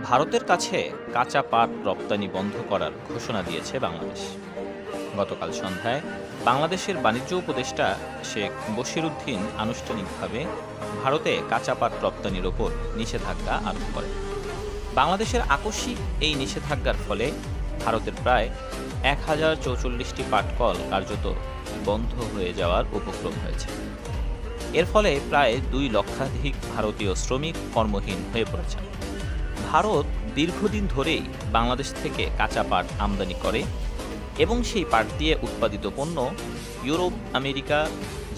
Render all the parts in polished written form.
ভারতের কাছে কাঁচা পাট রপ্তানি বন্ধ করার ঘোষণা দিয়েছে বাংলাদেশ। গতকাল সন্ধ্যায় বাংলাদেশের বাণিজ্য উপদেষ্টা শেখ বশিরউদ্দিন আনুষ্ঠানিকভাবে ভারতে কাঁচা পাট রপ্তানির ওপর নিষেধাজ্ঞা আরোপ করেন। বাংলাদেশের আকস্মিক এই নিষেধাজ্ঞার ফলে ভারতের প্রায় 1044টি পাটকল কার্যত বন্ধ হয়ে যাওয়ার উপক্রম হয়েছে। এর ফলে প্রায় 2 লক্ষাধিক ভারতীয় শ্রমিক কর্মহীন হয়ে পড়েছেন। ভারত দীর্ঘদিন ধরেই বাংলাদেশ থেকে কাঁচা পাট আমদানি করে এবং সেই পাট দিয়ে উৎপাদিত পণ্য ইউরোপ, আমেরিকা,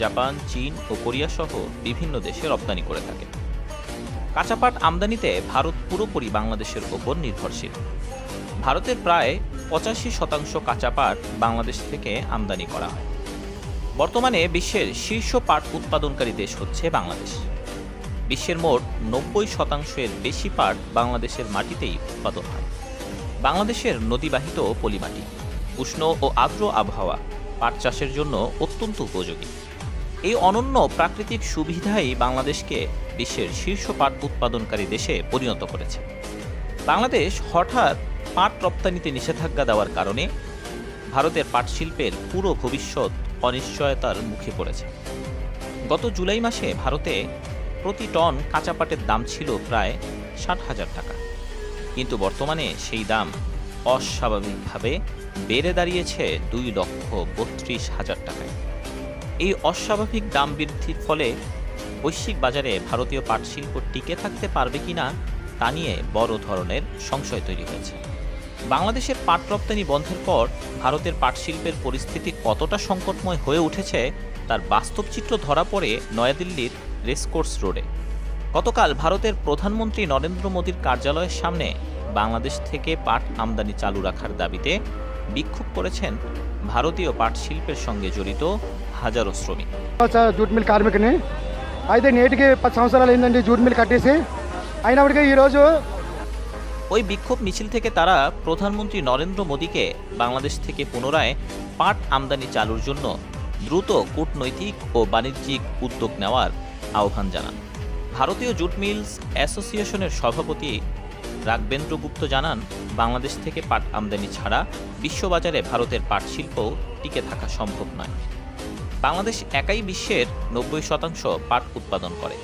জাপান, চীন ও কোরিয়া সহ বিভিন্ন দেশে রপ্তানি করে থাকে। কাঁচা পাট আমদানিতে ভারত পুরোপুরি বাংলাদেশের ওপর নির্ভরশীল। ভারতের প্রায় 85% কাঁচা পাট বাংলাদেশ থেকে আমদানি করা হয়। বর্তমানে বিশ্বের শীর্ষ পাট উৎপাদনকারী দেশ হচ্ছে বাংলাদেশ। বিশ্বের মোট 90%-এর বেশি পাট বাংলাদেশের মাটিতেই উৎপাদন হয়। বাংলাদেশের নদীবাহিত পলিমাটি, উষ্ণ ও আর্দ্র আবহাওয়া পাট চাষের জন্য অত্যন্ত উপযোগী। এই অনন্য প্রাকৃতিক সুবিধাই বাংলাদেশকে বিশ্বের শীর্ষ পাট উৎপাদনকারী দেশে পরিণত করেছে। বাংলাদেশ হঠাৎ পাট রপ্তানিতে নিষেধাজ্ঞা দেওয়ার কারণে ভারতের পাট শিল্পের পুরো ভবিষ্যৎ অনিশ্চয়তার মুখে পড়েছে। গত জুলাই মাসে ভারতে প্রতি টন কাঁচা পাটের দাম ছিল প্রায় 60,000 টাকা, কিন্তু বর্তমানে সেই দাম অস্বাভাবিকভাবে বেড়ে দাঁড়িয়েছে 2,32,000 টাকায়। এই অস্বাভাবিক দাম বৃদ্ধির ফলে বৈশ্বিক বাজারে ভারতীয় পাট শিল্প টিকে থাকতে পারবে কিনা তা নিয়ে বড় ধরনের সংশয় তৈরি হয়েছে। বাংলাদেশের পাট রপ্তানি বন্ধের পর ভারতের পাট শিল্পের পরিস্থিতি কতটা সংকটময় হয়ে উঠেছে তার বাস্তব চিত্র ধরা পড়ে নয়াদিল্লির রেসকোর্স রোডে। গতকাল ভারতের প্রধানমন্ত্রী নরেন্দ্র মোদীর কার্যালয়ের সামনে বাংলাদেশ থেকে পাট আমদানি চালু রাখার দাবিতে বিক্ষোভ করেছেন ভারতীয় পাট শিল্পের সঙ্গে জড়িত হাজারো শ্রমিক। జూట్ మిల్ కార్మికుని అయితే నేటికి 10 సంవత్సరాలు అయిందండి జూట్ మిల్ కట్టేసి అయినప్పటికీ ఈరోజు ওই বিক্ষোভ মিছিল থেকে তারা প্রধানমন্ত্রী নরেন্দ্র মোদীকে বাংলাদেশ থেকে পুনরায় পাট আমদানি চালুর জন্য দ্রুত কূটনৈতিক ও বাণিজ্যিক উদ্যোগ নেওয়ার আহ্বান জানান। ভারতীয় জুট মিলস অ্যাসোসিয়েশনের সভাপতি রাঘবেন্দ্র গুপ্ত জানান, বাংলাদেশ থেকে পাট আমদানি ছাড়া বিশ্ববাজারে ভারতের পাট শিল্প টিকে থাকা সম্ভব নয়। বাংলাদেশ একাই বিশ্বের 90% পাট উৎপাদন করে।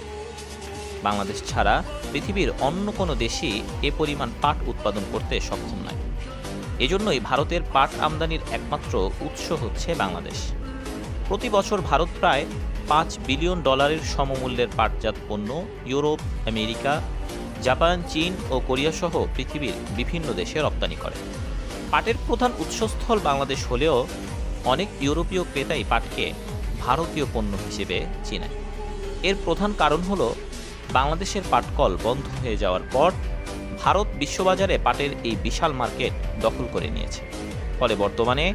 বাংলাদেশ ছাড়া পৃথিবীর অন্য কোনো দেশই এ পরিমাণ পাট উৎপাদন করতে সক্ষম নয়। এজন্যই ভারতের পাট আমদানির একমাত্র উৎস হচ্ছে বাংলাদেশ। প্রতি বছর ভারত প্রায় $5 বিলিয়ন সমমূল্যের পাটজাত পণ্য ইউরোপ, আমেরিকা, জাপান, চীন ও কোরিয়া সহ পৃথিবীর বিভিন্ন দেশে রপ্তানি করে। পাটের প্রধান উৎসস্থল বাংলাদেশ হলেও অনেক ইউরোপীয় ক্রেতাই পাটকে ভারতীয় পণ্য হিসেবে চিনে। এর প্রধান কারণ হল বাংলাদেশের পাটকল বন্ধ হয়ে যাওয়ার পর ভারত বিশ্ববাজারে পাটের এই বিশাল মার্কেট দখল করে নিয়েছে। ফলে বর্তমানে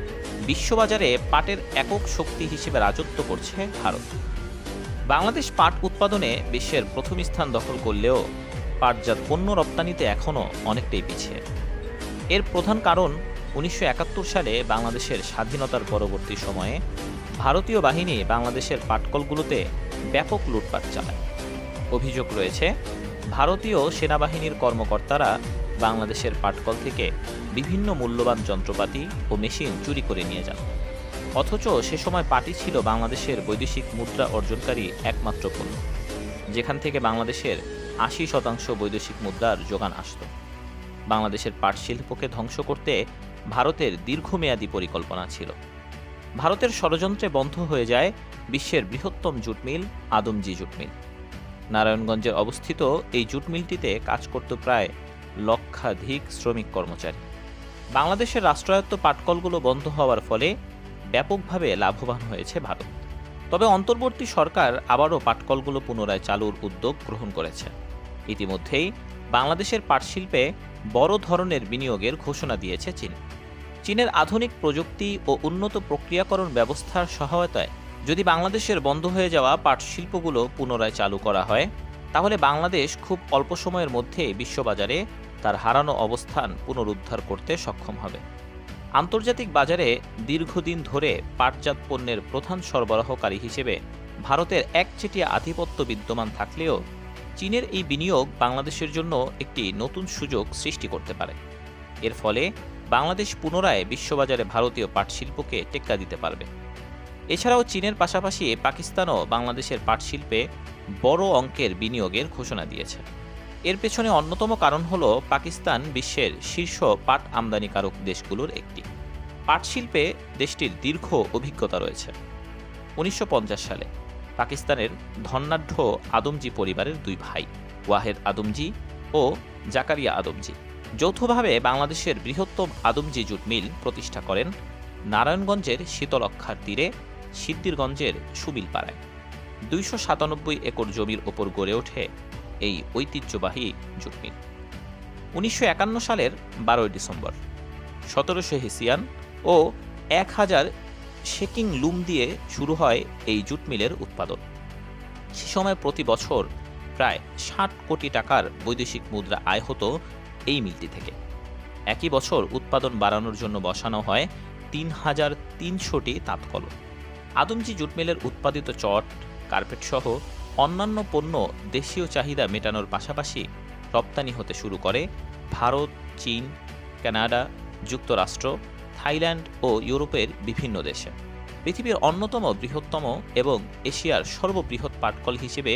বিশ্ববাজারে পাটের একক শক্তি হিসেবে রাজত্ব করছে ভারত। বাংলাদেশ পাট উৎপাদনে বিশ্বের প্রথম স্থান দখল করলেও পাটজাত পণ্য রপ্তানিতে এখনও অনেকটাই পিছিয়ে। এর প্রধান কারণ 1971 সালে বাংলাদেশের স্বাধীনতার পরবর্তী সময়ে ভারতীয় বাহিনী বাংলাদেশের পাটকলগুলোতে ব্যাপক লুটপাট চালায়। অভিযোগ রয়েছে, ভারতীয় সেনাবাহিনীর কর্মকর্তারা বাংলাদেশের পাটকল থেকে বিভিন্ন মূল্যবান যন্ত্রপাতি ও মেশিন চুরি করে নিয়ে যান। অথচ সে সময় পাটই ছিল বাংলাদেশের বৈদেশিক মুদ্রা অর্জনকারী একমাত্র পণ্য, যেখান থেকে বাংলাদেশের 80% বৈদেশিক মুদ্রার যোগান আসত। বাংলাদেশের পাট শিল্পকে ধ্বংস করতে ভারতের দীর্ঘমেয়াদী পরিকল্পনা ছিল। ভারতের ষড়যন্ত্রে বন্ধ হয়ে যায় বিশ্বের বৃহত্তম jute mill Adamjee jute mill. নারায়ণগঞ্জে অবস্থিত এই জুট মিলটিতে কাজ করত প্রায় লক্ষাধিক শ্রমিক কর্মচারী। বাংলাদেশের রাষ্ট্রায়ত্ত পাটকলগুলো বন্ধ হওয়ার ফলে ব্যাপকভাবে লাভবান হয়েছে ভারত। তবে অন্তর্বর্তী সরকার আবারও পাটকলগুলো পুনরায় চালুর উদ্যোগ গ্রহণ করেছে। ইতিমধ্যেই বাংলাদেশের পাট শিল্পে বড় ধরনের বিনিয়োগের ঘোষণা দিয়েছে চীন। চীনের আধুনিক প্রযুক্তি ও উন্নত প্রক্রিয়াকরণ ব্যবস্থার সহায়তায় যদি বাংলাদেশের বন্ধ হয়ে যাওয়া পাট শিল্পগুলো পুনরায় চালু করা হয়, তাহলে বাংলাদেশ খুব অল্প সময়ের মধ্যে বিশ্ববাজারে তার হারানো অবস্থান পুনরুদ্ধার করতে সক্ষম হবে। আন্তর্জাতিক বাজারে দীর্ঘদিন ধরে পাটজাত পণ্যের প্রধান সরবরাহকারী হিসেবে ভারতের একচেটিয়া আধিপত্য বিদ্যমান থাকলেও চীনের এই বিনিয়োগ বাংলাদেশের জন্য একটি নতুন সুযোগ সৃষ্টি করতে পারে। এর ফলে বাংলাদেশ পুনরায় বিশ্ববাজারে ভারতীয় পাট শিল্পকে টেক্কা দিতে পারবে। এছাড়াও চীনের পাশাপাশি পাকিস্তানও বাংলাদেশের পাট শিল্পে বড় অঙ্কের বিনিয়োগের ঘোষণা দিয়েছে। এর পেছনে অন্যতম কারণ হল পাকিস্তান বিশ্বের শীর্ষ পাট আমদানিকারক দেশগুলোর একটি। পাট শিল্পে দেশটির দীর্ঘ অভিজ্ঞতা রয়েছে। 1950 সালে পাকিস্তানের ধন্যাঢ্য আদমজি পরিবারের দুই ভাই ওয়াহেদ আদমজি ও জাকারিয়া আদমজি যৌথভাবে বাংলাদেশের বৃহত্তম আদমজি জুট মিল প্রতিষ্ঠা করেন নারায়ণগঞ্জের শীতলক্ষার তীরে সিদ্দিরগঞ্জের সুবিলপাড়ায়। 297 একর জমির ওপর গড়ে ওঠে এই ঐতিহ্যবাহী জুট মিল। 1951 সালের 12 ডিসেম্বর 1700 হেসিয়ান ও 1000 শেকিং লুম দিয়ে শুরু হয় এই জুট মিলের উৎপাদন। সে সময় প্রতি বছর প্রায় 60 কোটি টাকার বৈদেশিক মুদ্রা আয় হতো এই মিলটি থেকে। একই বছর উৎপাদন বাড়ানোর জন্য বসানো হয় 3300টি তাঁতকল। আদমজি জুট মিলের উৎপাদিত চট, কার্পেট সহ অন্যান্য পণ্য দেশীয় চাহিদা মেটানোর পাশাপাশি রপ্তানি হতে শুরু করে ভারত, চীন, কানাডা, যুক্তরাষ্ট্র, থাইল্যান্ড ও ইউরোপের বিভিন্ন দেশে। পৃথিবীর অন্যতম বৃহত্তম এবং এশিয়ার সর্ববৃহৎ পাটকল হিসেবে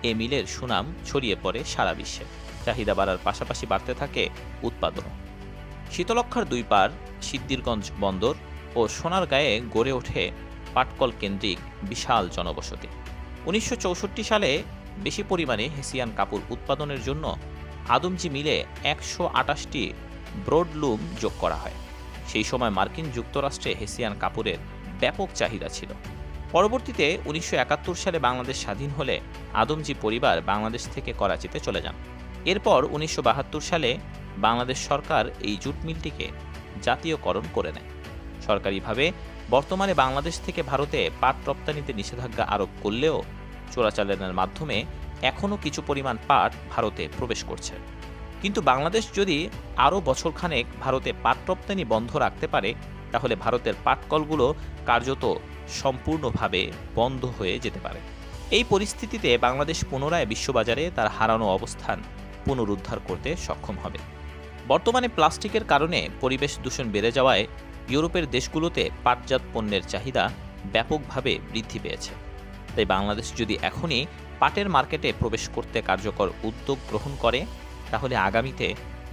এ মিলের সুনাম ছড়িয়ে পড়ে সারা বিশ্বে। চাহিদা বাড়ার পাশাপাশি বাড়তে থাকে উৎপাদনও। শীতলক্ষার দুই পার, সিদ্দিরগঞ্জ বন্দর ও সোনারগাঁয়ে গড়ে ওঠে পাটকল কেন্দ্রিক বিশাল জনবসতি। 1964 সালে বেশি পরিমাণে হেসিয়ান কাপড় উৎপাদনের জন্য আদমজি মিলে 128টি ব্রডলুম যোগ করা হয়। সেই সময় মার্কিন যুক্তরাষ্ট্রে হেসিয়ান কাপড়ের ব্যাপক চাহিদা ছিল। পরবর্তীতে 1971 সালে বাংলাদেশ স্বাধীন হলে আদমজি পরিবার বাংলাদেশ থেকে করাচিতে চলে যান। এরপর 1972 সালে বাংলাদেশ সরকার এই জুট মিলটিকে জাতীয়করণ করে নেয়। সরকারিভাবে বর্তমানে বাংলাদেশ থেকে ভারতে পাট রপ্তানিতে নিষেধাজ্ঞা আরোপ করলেও চোরাচালানের মাধ্যমে এখনও কিছু পরিমাণ পাট ভারতে প্রবেশ করছে। কিন্তু বাংলাদেশ যদি আরও বছরখানেক ভারতে পাট রপ্তানি বন্ধ রাখতে পারে, তাহলে ভারতের পাটকলগুলো কার্যত সম্পূর্ণভাবে বন্ধ হয়ে যেতে পারে। এই পরিস্থিতিতে বাংলাদেশ পুনরায় বিশ্ববাজারে তার হারানো অবস্থান পুনরুদ্ধার করতে সক্ষম হবে। বর্তমানে প্লাস্টিকের কারণে পরিবেশ দূষণ বেড়ে যাওয়ায় ইউরোপের দেশগুলোতে পাটজাত পণ্যের চাহিদা ব্যাপকভাবে বৃদ্ধি পেয়েছে। তাই বাংলাদেশ যদি এখনই পাটের মার্কেটে প্রবেশ করতে কার্যকর উদ্যোগ গ্রহণ করে, তাহলে আগামীতে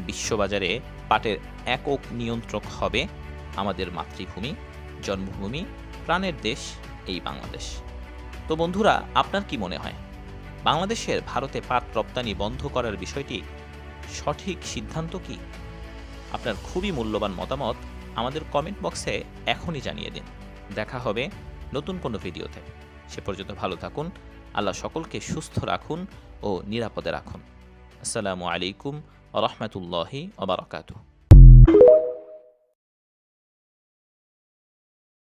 বিশ্ববাজারে পাটের একক নিয়ন্ত্রক হবে আমাদের মাতৃভূমি, জন্মভূমি, প্রাণের দেশ এই বাংলাদেশ। তো বন্ধুরা, আপনার কি মনে হয় বাংলাদেশের ভারতে পাট রপ্তানি বন্ধ করার বিষয়টি সঠিক সিদ্ধান্ত কি? আপনার খুবই মূল্যবান মতামত আমাদের কমেন্ট বক্সে এখনই জানিয়ে দিন। দেখা হবে নতুন কোনো ভিডিওতে। সে পর্যন্ত ভালো থাকুন। আল্লাহ সকলকে সুস্থ রাখুন ও নিরাপদে রাখুন। আসসালামু আলাইকুম ওয়া রাহমাতুল্লাহি ওয়া বারাকাতুহু।